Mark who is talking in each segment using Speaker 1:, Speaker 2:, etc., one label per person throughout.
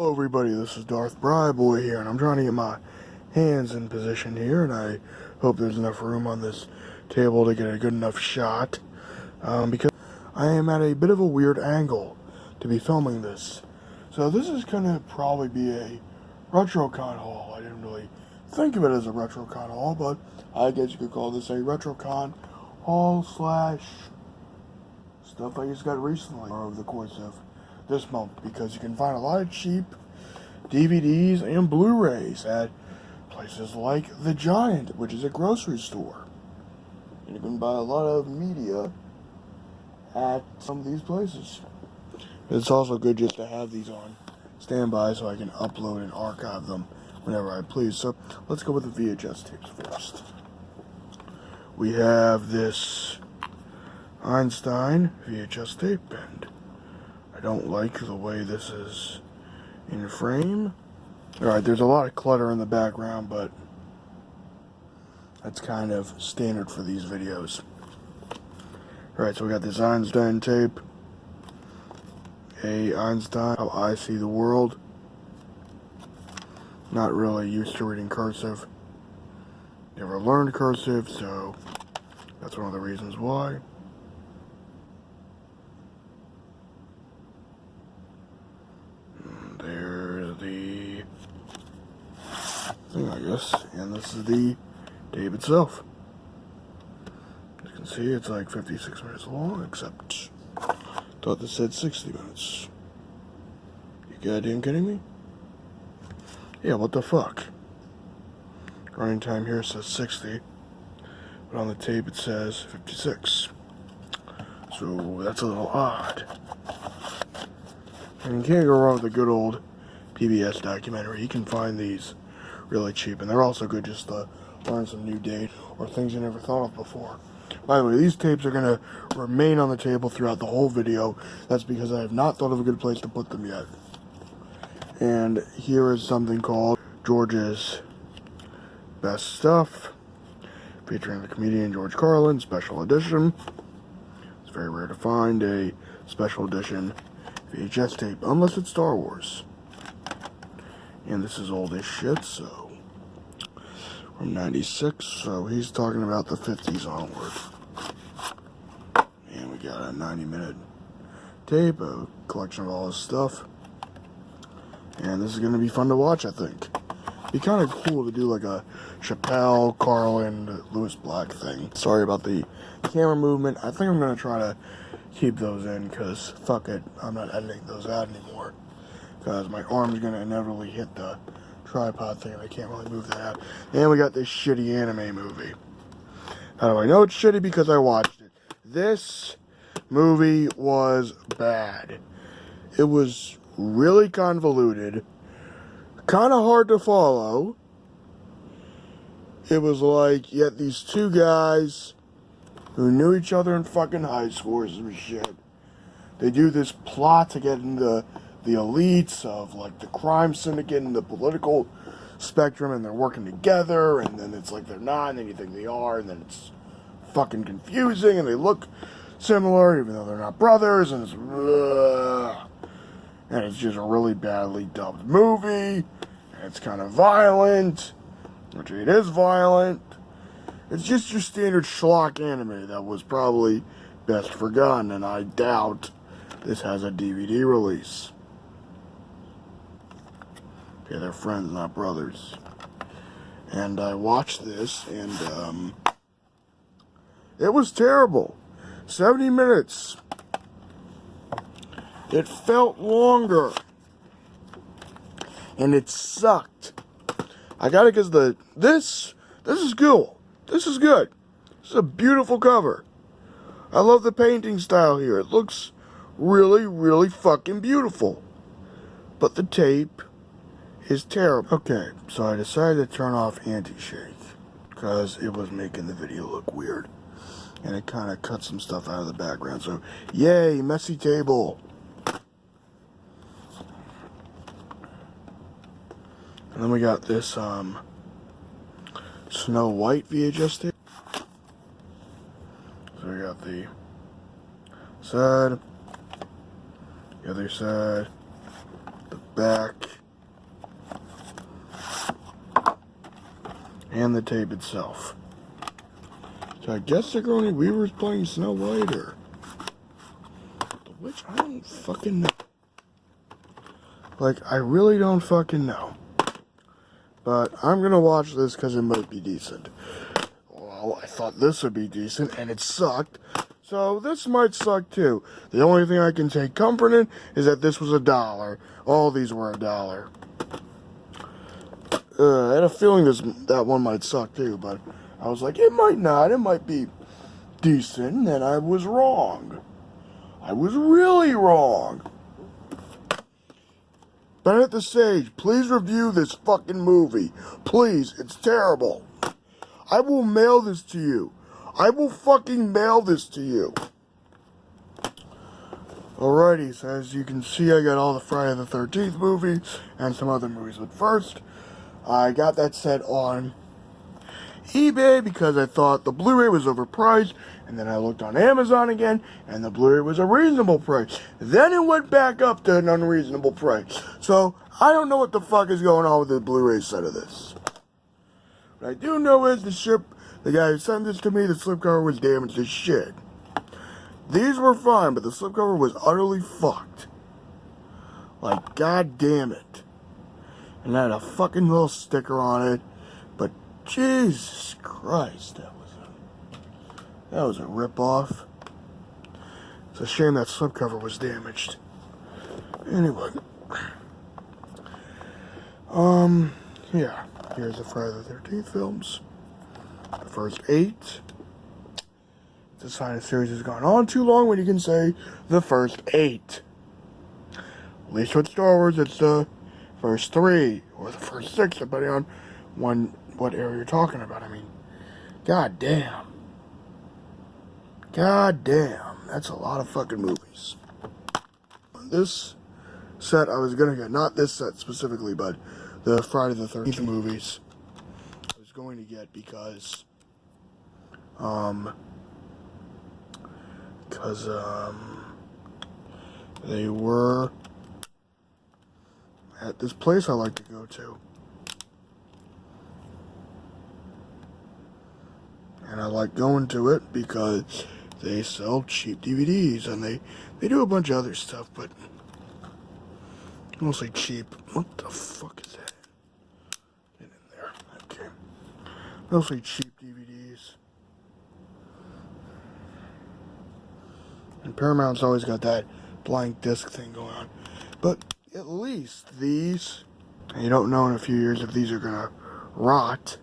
Speaker 1: Hello everybody, this is Darthbriboy here, and I'm trying to get my hands in position here, and I hope there's enough room on this table to get a good enough shot, because I am at a bit of a weird angle to be filming this. So this is going to probably be a RetroCon haul. I didn't really think of it as a RetroCon haul, but I guess you could call this a RetroCon haul slash stuff I just got recently over the course of this month, because you can find a lot of cheap DVDs and Blu-rays at places like The Giant, which is a grocery store. And you can buy a lot of media at some of these places. It's also good just to have these on standby so I can upload and archive them whenever I please. So let's go with the VHS tapes first. We have this Einstein VHS tape, and I don't like the way this is in frame. Alright, there's a lot of clutter in the background, but that's kind of standard for these videos. Alright, so we got this Einstein tape. A Einstein, How I See the World. Not really used to reading cursive. Never learned cursive, so that's one of the reasons why. There's the thing, I guess, and this is the tape itself. As you can see, it's like 56 minutes long, except thought this said 60 minutes. You goddamn kidding me? Yeah, what the fuck? Running time here says 60, but on the tape it says 56. So that's a little odd. And you can't go wrong with a good old PBS documentary. You can find these really cheap, and they're also good just to learn some new date or things you never thought of before. By the way, these tapes are going to remain on the table throughout the whole video. That's because I have not thought of a good place to put them yet. And here is something called George's Best Stuff, featuring the comedian George Carlin, special edition. It's very rare to find a special edition VHS tape, unless it's Star Wars. And this is old as shit, so from 96, so he's talking about the 50s onward. And we got a 90-minute tape, a collection of all his stuff. And this is going to be fun to watch, I think. Be kind of cool to do like a Chappelle, Carlin, Lewis Black thing. Sorry about the camera movement. I think I'm going to try to keep those in, because fuck it, I'm not editing those out anymore, because my arm's going to inevitably hit the tripod thing and I can't really move that out. And we got this shitty anime movie. How do I know it's shitty? Because I watched it. This movie was bad. It was really convoluted, kind of hard to follow. It was like you had these two guys who knew each other in fucking high school or some shit. They do this plot to get into the elites of like the crime syndicate and the political spectrum, and they're working together, and then it's like they're not, and then you think they are, and then it's fucking confusing, and they look similar even though they're not brothers, and it's just a really badly dubbed movie, and it's kind of violent, which it is violent. It's just your standard schlock anime that was probably best forgotten, and I doubt this has a DVD release. Okay, they're friends, not brothers. And I watched this, and it was terrible. 70 minutes. It felt longer. And it sucked. I got it because this is cool. This is good. This is a beautiful cover. I love the painting style here. It looks really, really fucking beautiful. But the tape is terrible. Okay, so I decided to turn off anti-shake because it was making the video look weird. And it kind of cut some stuff out of the background. So, yay, messy table. And then we got this Snow White VHS tape. So we got the side, the other side, the back, and the tape itself. So I guess Sigourney Weaver's playing Snow White, or the witch. I don't fucking know. Like, I really don't fucking know. But I'm gonna watch this because it might be decent. Well, I thought this would be decent, and it sucked. So this might suck too. The only thing I can take comfort in is that this was $1. All these were $1. I had a feeling that one might suck too, but I was like, it might not. It might be decent, and I was wrong. I was really wrong. Bennett the Sage, please review this fucking movie. Please, it's terrible. I will mail this to you. I will fucking mail this to you. Alrighty, so as you can see, I got all the Friday the 13th movies and some other movies. But first, I got that set on eBay because I thought the Blu-ray was overpriced, and then I looked on Amazon again, and the Blu-ray was a reasonable price. Then it went back up to an unreasonable price. So, I don't know what the fuck is going on with the Blu-ray set of this. What I do know is the guy who sent this to me, the slipcover was damaged as shit. These were fine, but the slipcover was utterly fucked. Like, god damn it. And it had a fucking little sticker on it, but Jesus Christ, that was a rip-off. It's a shame that slipcover was damaged. Anyway. Yeah. Here's the Friday the 13th films. The first 8. It's a sign the series has gone on too long when you can say the first 8. At least with Star Wars, it's the first 3 or the first 6, depending on what area you're talking about. I mean, god damn. God damn. That's a lot of fucking movies. This set I was gonna get, not this set specifically, but the Friday the 13th movies I was going to get because they were at this place I like to go to. And I like going to it because they sell cheap DVDs, and they do a bunch of other stuff, but mostly cheap. What the fuck is that? Get in there. Okay. Mostly cheap DVDs. And Paramount's always got that blank disc thing going on. But at least these, and you don't know in a few years if these are gonna rot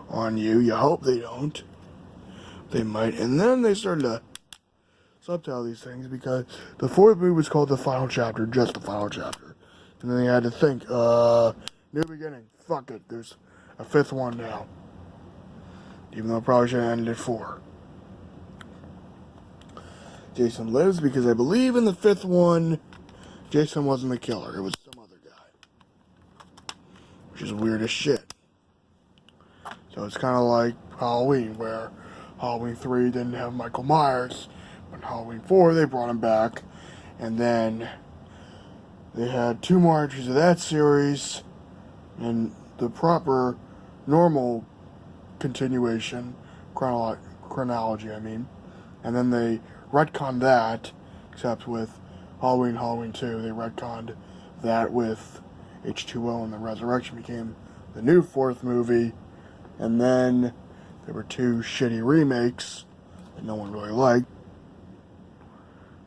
Speaker 1: on you. You hope they don't. They might. And then they started to subtitle these things because the 4th movie was called The Final Chapter, just The Final Chapter. And then they had to think, new beginning. Fuck it. There's a 5th one now. Even though it probably should have ended at 4. Jason lives because I believe in the 5th one, Jason wasn't the killer. It was some other guy. Which is weird as shit. So it's kind of like Halloween, where Halloween 3 didn't have Michael Myers, but in Halloween 4 they brought him back, and then they had 2 more entries of that series, and the proper, normal continuation, chronology, I mean, and then they retconned that, except with Halloween 2, they retconned that with H2O, and the Resurrection became the new 4th movie, and then there were 2 shitty remakes that no one really liked.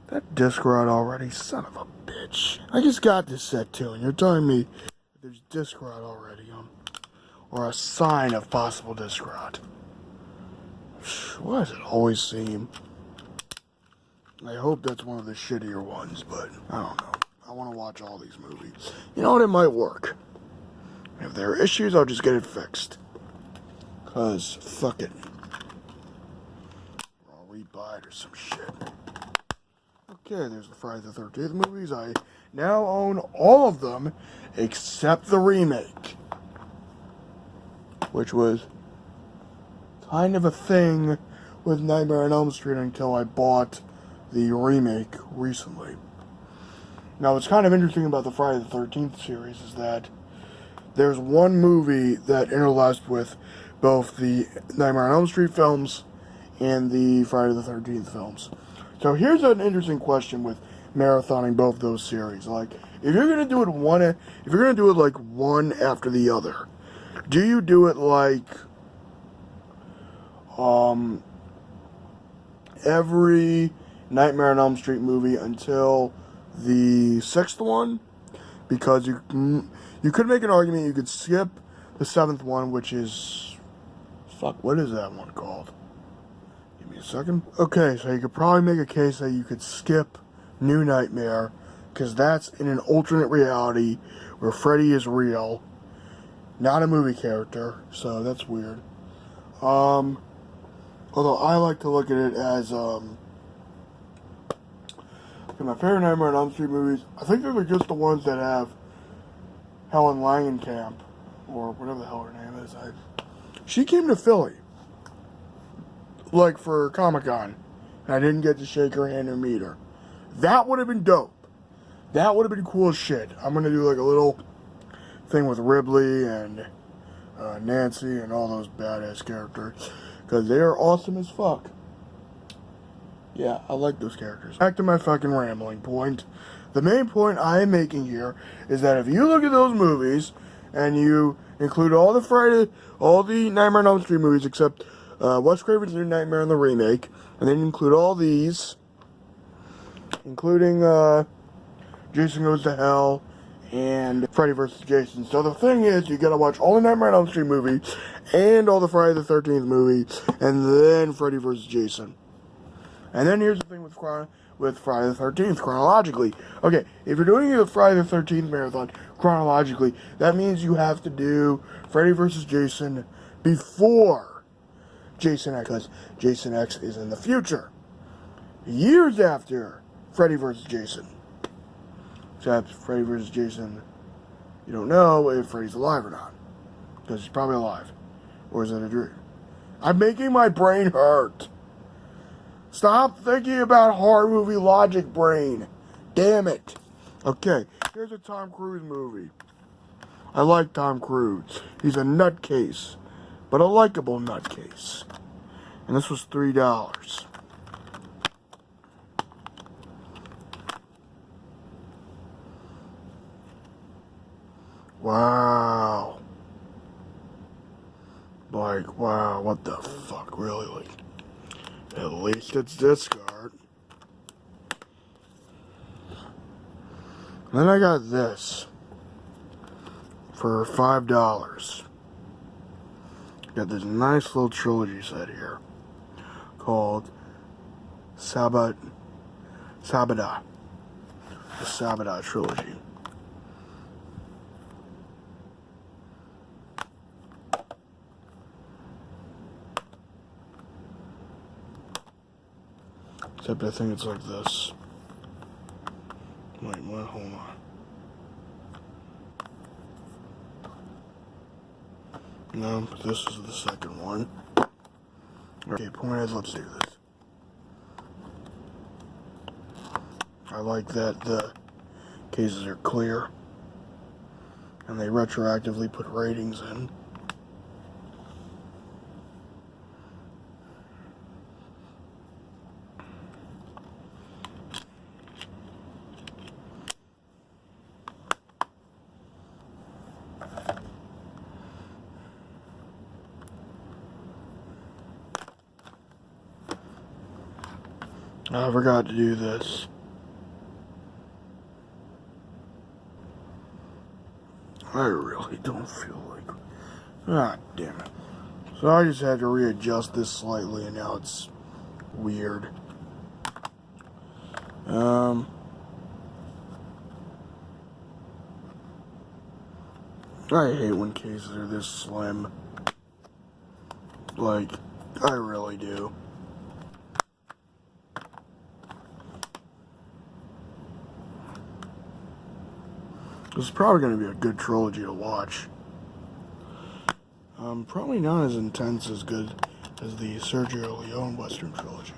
Speaker 1: That disc rot already, son of a bitch. I just got this set too, and you're telling me there's disc rot already on, or a sign of possible disc rot. Why does it always seem? I hope that's one of the shittier ones, but I don't know. I want to watch all these movies. You know what? It might work. If there are issues, I'll just get it fixed. Cause fuck it. Or I'll rebuy it or some shit. Okay, there's the Friday the 13th movies. I now own all of them except the remake. Which was kind of a thing with Nightmare on Elm Street until I bought the remake recently. Now, what's kind of interesting about the Friday the 13th series is that there's one movie that interlaced with both the Nightmare on Elm Street films and the Friday the 13th films. So here's an interesting question with marathoning both those series. Like, if you're gonna do it like one after the other, do you do it like every Nightmare on Elm Street movie until the 6th one? Because you could make an argument you could skip the 7th one, which is what is that one called? Give me a second. Okay, so you could probably make a case that you could skip New Nightmare, because that's in an alternate reality where Freddy is real, not a movie character, so that's weird. Although I like to look at it as my favorite Nightmare on Elm Street movies, I think they're just the ones that have Helen Langenkamp, or whatever the hell her name is. She came to Philly, like, for Comic-Con, and I didn't get to shake her hand or meet her. That would have been dope. That would have been cool as shit. I'm going to do, like, a little thing with Ripley and Nancy and all those badass characters, because they are awesome as fuck. Yeah, I like those characters. Back to my fucking rambling point. The main point I am making here is that if you look at those movies and you include all the Nightmare on Elm Street movies except Wes Craven's New Nightmare and the remake, and then you include all these, including Jason Goes to Hell and Freddy vs. Jason. So the thing is, you gotta watch all the Nightmare on Elm Street movies and all the Friday the 13th movies, and then Freddy vs. Jason. And then here's the thing with Friday the 13th, chronologically. Okay, if you're doing the Friday the 13th marathon chronologically, that means you have to do Freddy vs. Jason before Jason X, because Jason X is in the future. Years after Freddy vs. Jason. Except Freddy vs. Jason, you don't know if Freddy's alive or not. Because he's probably alive. Or is it a dream? I'm making my brain hurt. Stop thinking about horror movie logic, brain. Damn it. Okay, here's a Tom Cruise movie. I like Tom Cruise. He's a nutcase, but a likable nutcase. And this was $3. Wow. Like, wow, what the fuck, really? Like, at least it's discard. Then I got this for $5. Got this nice little trilogy set here called Sabada. The Sabada trilogy. Except I think it's like this. Wait, what? Hold on. No, but this is the second one. Okay, point is, let's do this. I like that the cases are clear. And they retroactively put ratings in. I forgot to do this. I really don't feel like... Ah, damn it. So I just had to readjust this slightly, and now it's weird. I hate when cases are this slim. Like, I really do. This is probably going to be a good trilogy to watch. Probably not as intense as good as the Sergio Leone Western trilogy.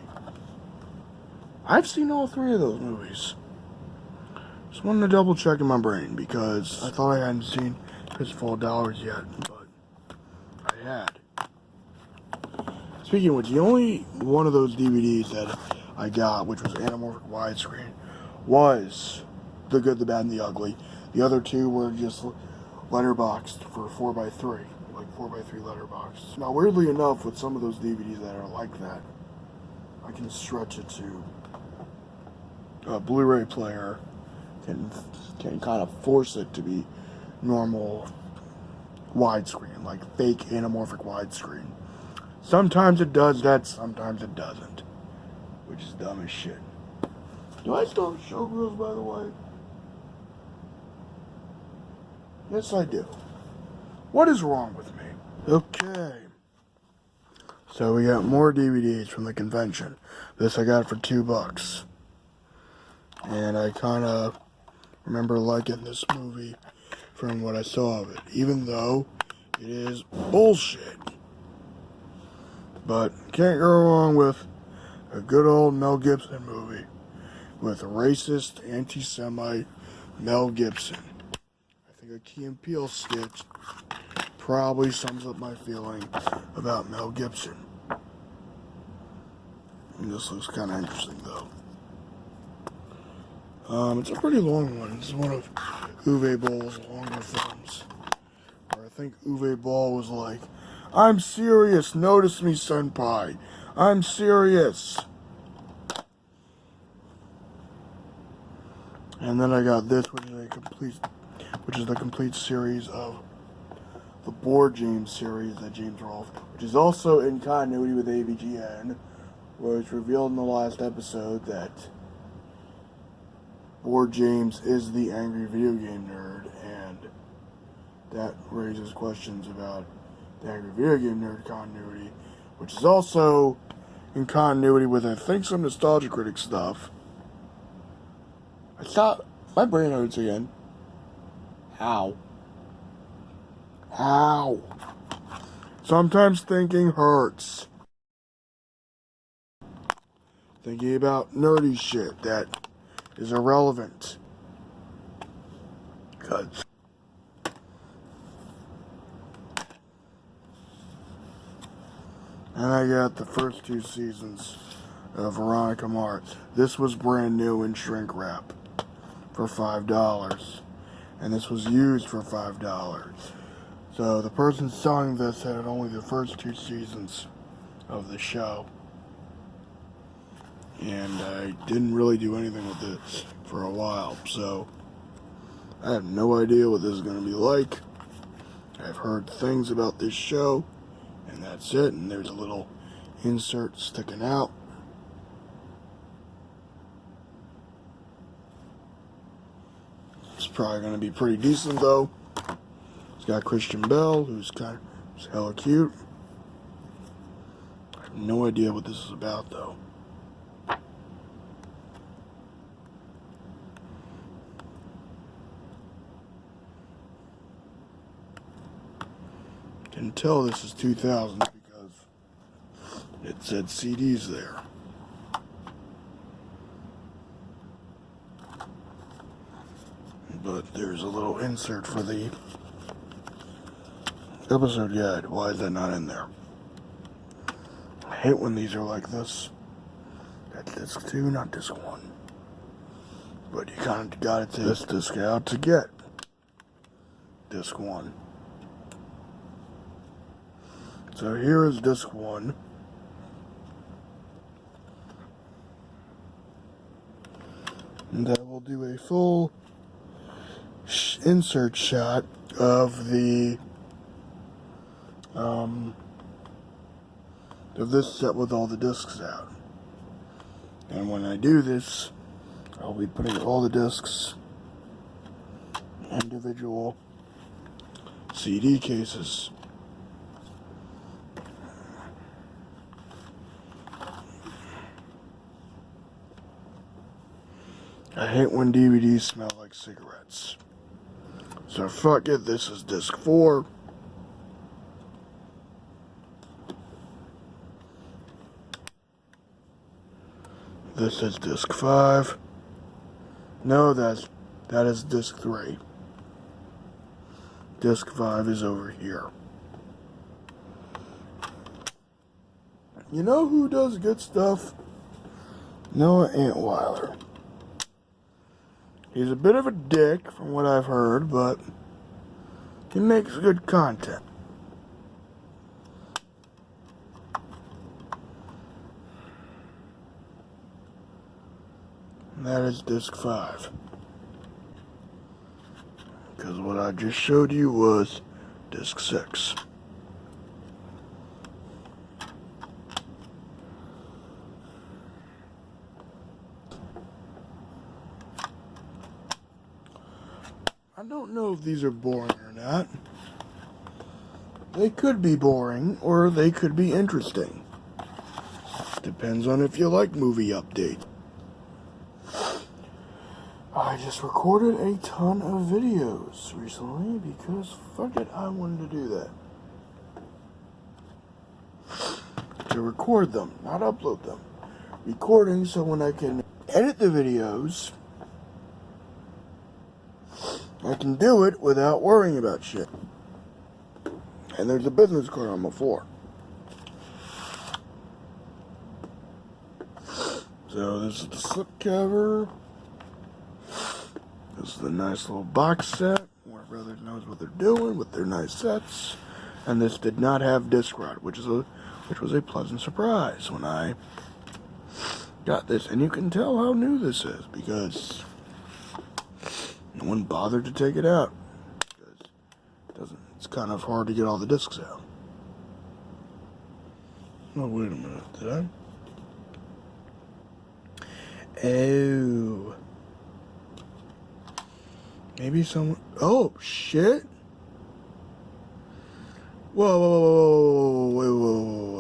Speaker 1: I've seen all three of those movies. Just wanted to double check in my brain because I thought I hadn't seen Fistful of Dollars yet, but I had. Speaking of which, the only one of those DVDs that I got, which was anamorphic widescreen, was The Good, the Bad, and the Ugly. The other two were just letterboxed for 4x3, like 4x3 letterboxed. Now, weirdly enough, with some of those DVDs that are like that, I can stretch it to a Blu-ray player, can kind of force it to be normal widescreen, like fake anamorphic widescreen. Sometimes it does that, sometimes it doesn't, which is dumb as shit. Do I still have Showgirls, by the way? Yes, I do. What is wrong with me? Okay. So we got more DVDs from the convention. This I got for $2. And I kind of remember liking this movie from what I saw of it, even though it is bullshit. But can't go wrong with a good old Mel Gibson movie with a racist, anti-Semite Mel Gibson. I think a Key and Peele sketch probably sums up my feeling about Mel Gibson. And this looks kind of interesting, though. It's a pretty long one. It's one of Uwe Boll's longer films. Where I think Uwe Boll was like, "I'm serious, notice me, senpai. I'm serious." And then I got this, which is the complete series of the Board James series that James Rolfe, which is also in continuity with AVGN, where it's revealed in the last episode that Board James is the angry video game nerd, and that raises questions about the angry video game nerd continuity, which is also in continuity with, I think, some Nostalgia Critic stuff. I thought my brain hurts again. How? Sometimes thinking hurts. Thinking about nerdy shit that is irrelevant. Cause and I got the first 2 seasons of Veronica Mars. This was brand new in shrink wrap for $5. And this was used for $5. So the person selling this had only the first 2 seasons of the show. And I didn't really do anything with it for a while, so I have no idea what this is going to be like. I've heard things about this show, and that's it. And there's a little insert sticking out. It's probably going to be pretty decent, though. It's got Christian Bale, who's kind of hella cute. I have no idea what this is about, though. Can tell this is 2000 because it said CDs there. But there's a little insert for the episode guide. Why is that not in there? I hate when these are like this. That's disc 2, not disc 1. But you kind of got to take this disc out to get disc 1. So here is disc 1. And I will do a full insert shot of the of this set with all the discs out. And when I do this, I'll be putting all the discs in individual CD cases. I hate when DVDs smell like cigarettes. So fuck it, this is disc 4. This is disc 5. No, that's That is disc 3. Disc 5 is over here. You know who does good stuff? Noah Antweiler. He's a bit of a dick from what I've heard, but he makes good content. And that is disc 5. Because what I just showed you was disc 6. I don't know if these are boring or not. They could be boring, or they could be interesting. Depends on if you like movie updates. I just recorded a ton of videos recently because, fuck it, I wanted to do that. To record them, not upload them. Recording so when I can edit the videos, I can do it without worrying about shit. And there's a business card on my floor. So this is the slipcover. This is the nice little box set. Warner Brothers knows what they're doing with their nice sets. And this did not have disc rot, which was a pleasant surprise when I got this. And you can tell how new this is because no one bothered to take it out. Because it's kind of hard to get all the discs out. Oh, wait a minute, did I? Oh. Maybe someone... Oh, shit. Whoa,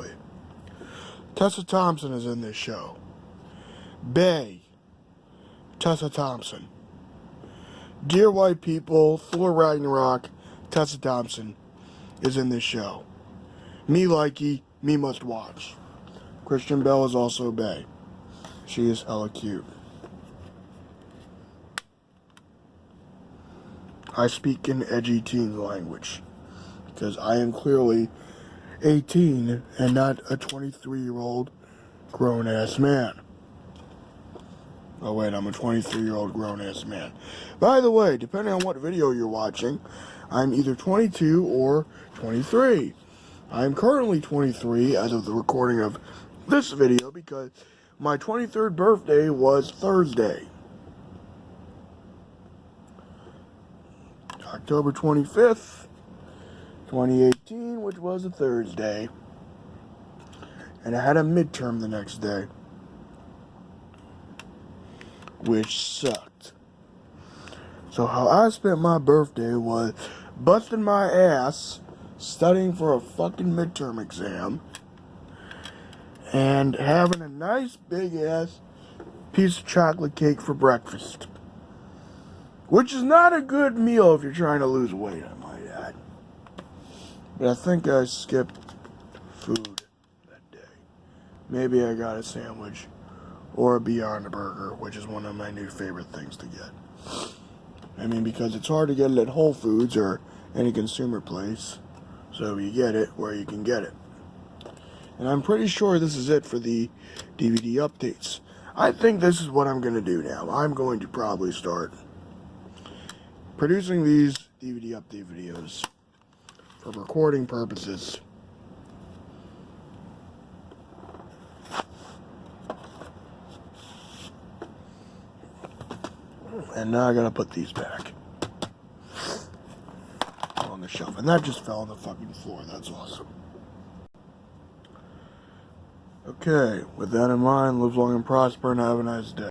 Speaker 1: wait. Tessa Thompson is in this show. Bay. Tessa Thompson. Dear White People, Thor Ragnarok, Tessa Thompson is in this show. Me likey, me must watch. Christian Bale is also Bay. She is hella cute. I speak in edgy teen language because I am clearly 18 and not a 23-year-old grown-ass man. Oh wait, I'm a 23-year-old grown-ass man. By the way, depending on what video you're watching, I'm either 22 or 23. I'm currently 23 as of the recording of this video because my 23rd birthday was Thursday. October 25th, 2018, which was a Thursday. And I had a midterm the next day, which sucked. So how I spent my birthday was busting my ass, studying for a fucking midterm exam, and having a nice big ass piece of chocolate cake for breakfast. Which is not a good meal if you're trying to lose weight, I might add. But I think I skipped food that day. Maybe I got a sandwich or a Beyond Burger, which is one of my new favorite things to get. I mean, because it's hard to get it at Whole Foods or any consumer place. So you get it where you can get it. And I'm pretty sure this is it for the DVD updates. I think this is what I'm going to do now. I'm going to probably start producing these DVD update videos for recording purposes. And now I gotta put these back on the shelf. And that just fell on the fucking floor. That's awesome. Okay, with that in mind, live long and prosper and have a nice day.